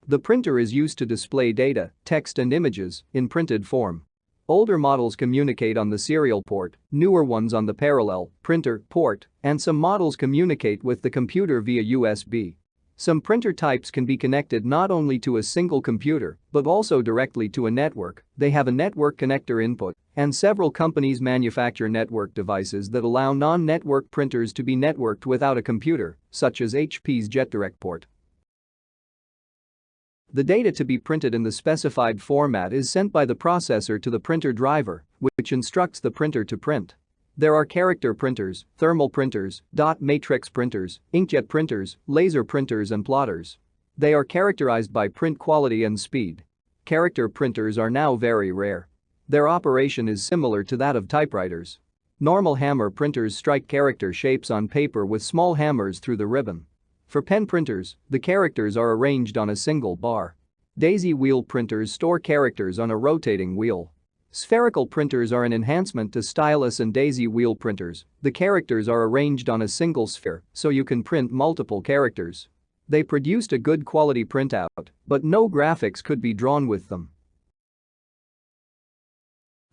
The printer is used to display data, text and images in printed form. Older models communicate on the serial port, newer ones on the parallel printer port, and some models communicate with the computer via USB. Some printer types can be connected not only to a single computer but also directly to a network. They have a network connector input, and several companies manufacture network devices that allow non-network printers to be networked without a computer, such as HP's JetDirect port. The data to be printed in the specified format is sent by the processor to the printer driver, which instructs the printer to print. There are character printers, thermal printers, dot matrix printers, inkjet printers, laser printers and plotters. They are characterized by print quality and speed. Character printers are now very rare. Their operation is similar to that of typewriters. Normal hammer printers strike character shapes on paper with small hammers through the ribbon. For pen printers, the characters are arranged on a single bar. Daisy wheel printers store characters on a rotating wheel. Spherical printers are an enhancement to stylus and daisy wheel printers. The characters are arranged on a single sphere, so you can print multiple characters. They produced a good quality printout, but no graphics could be drawn with them.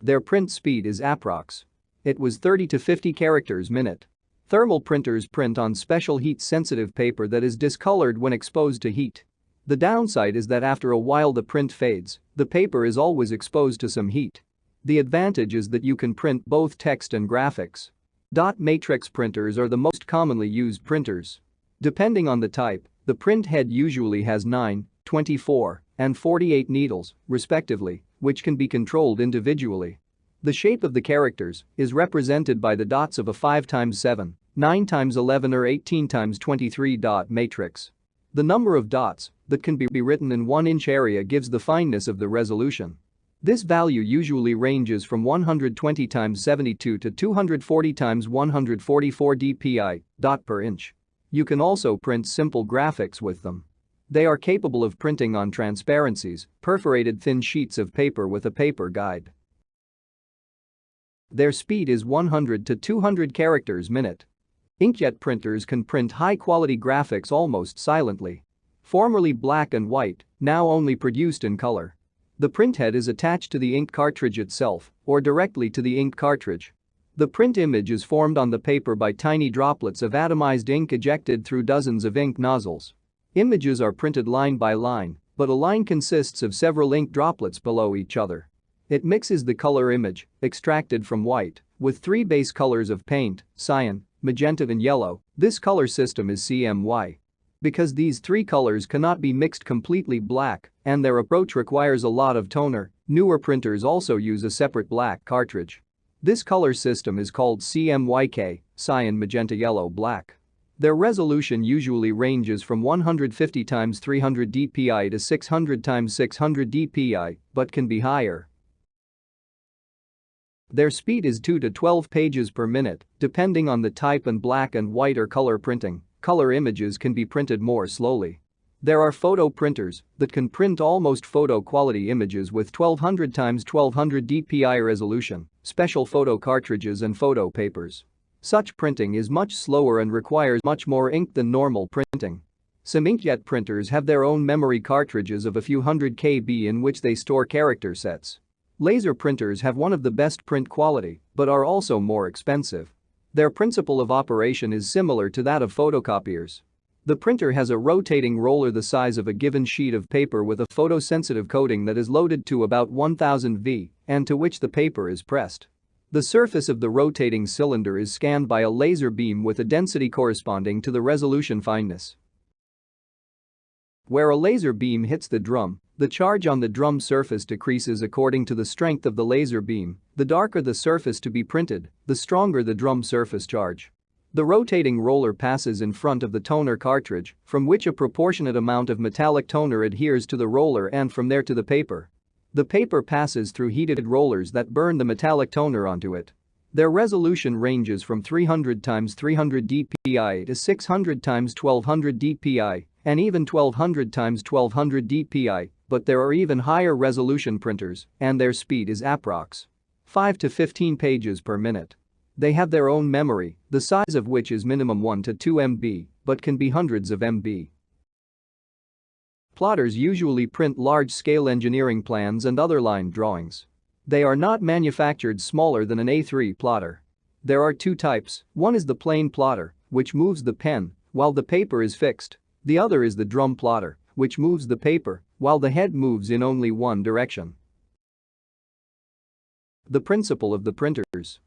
Their print speed is approx. It was 30 to 50 characters minute. Thermal printers print on special heat-sensitive paper that is discolored when exposed to heat. The downside is that after a while the print fades. The paper is always exposed to some heat. The advantage is that you can print both text and graphics. Dot matrix printers are the most commonly used printers. Depending on the type, the print head usually has 9, 24, and 48 needles, respectively, which can be controlled individually. The shape of the characters is represented by the dots of a 5x7, 9x11 or 18x23 dot matrix. The number of dots that can be written in 1-inch area gives the fineness of the resolution. This value usually ranges from 120x72 to 240x144 dpi dot per inch. You can also print simple graphics with them. They are capable of printing on transparencies, perforated thin sheets of paper with a paper guide. Their speed is 100 to 200 characters minute. Inkjet printers can print high-quality graphics almost silently. Formerly black and white, now only produced in color. The printhead is attached to the ink cartridge itself or directly to the ink cartridge. The print image is formed on the paper by tiny droplets of atomized ink ejected through dozens of ink nozzles. Images are printed line by line, but a line consists of several ink droplets below each other. It mixes the color image, extracted from white, with 3 base colors of paint, cyan, magenta and yellow. This color system is CMY. Because these 3 colors cannot be mixed completely black and their approach requires a lot of toner, newer printers also use a separate black cartridge. This color system is called CMYK, cyan, magenta, yellow, black. Their resolution usually ranges from 150x300 dpi to 600x600 dpi, but can be higher. Their speed is 2 to 12 pages per minute, depending on the type, and black and white or color printing. Color images can be printed more slowly. There are photo printers that can print almost photo quality images with 1200x1200 dpi resolution, special photo cartridges and photo papers. Such printing is much slower and requires much more ink than normal printing. Some inkjet printers have their own memory cartridges of a few hundred KB in which they store character sets. Laser printers have one of the best print quality, but are also more expensive. Their principle of operation is similar to that of photocopiers. The printer has a rotating roller the size of a given sheet of paper with a photosensitive coating that is loaded to about 1000 V and to which the paper is pressed. The surface of the rotating cylinder is scanned by a laser beam with a density corresponding to the resolution fineness. Where a laser beam hits the drum, the charge on the drum surface decreases according to the strength of the laser beam. The darker the surface to be printed, the stronger the drum surface charge. The rotating roller passes in front of the toner cartridge, from which a proportionate amount of metallic toner adheres to the roller and from there to the paper. The paper passes through heated rollers that burn the metallic toner onto it. Their resolution ranges from 300x300 dpi to 600x1200 dpi and even 1200x1200 dpi, but there are even higher resolution printers and their speed is approx. 5 to 15 pages per minute. They have their own memory, the size of which is minimum 1 to 2 MB, but can be hundreds of MB. Plotters usually print large-scale engineering plans and other line drawings. They are not manufactured smaller than an A3 plotter. There are two types, one is the plain plotter, which moves the pen while the paper is fixed. The other is the drum plotter, which moves the paper while the head moves in only one direction. The principle of the printers.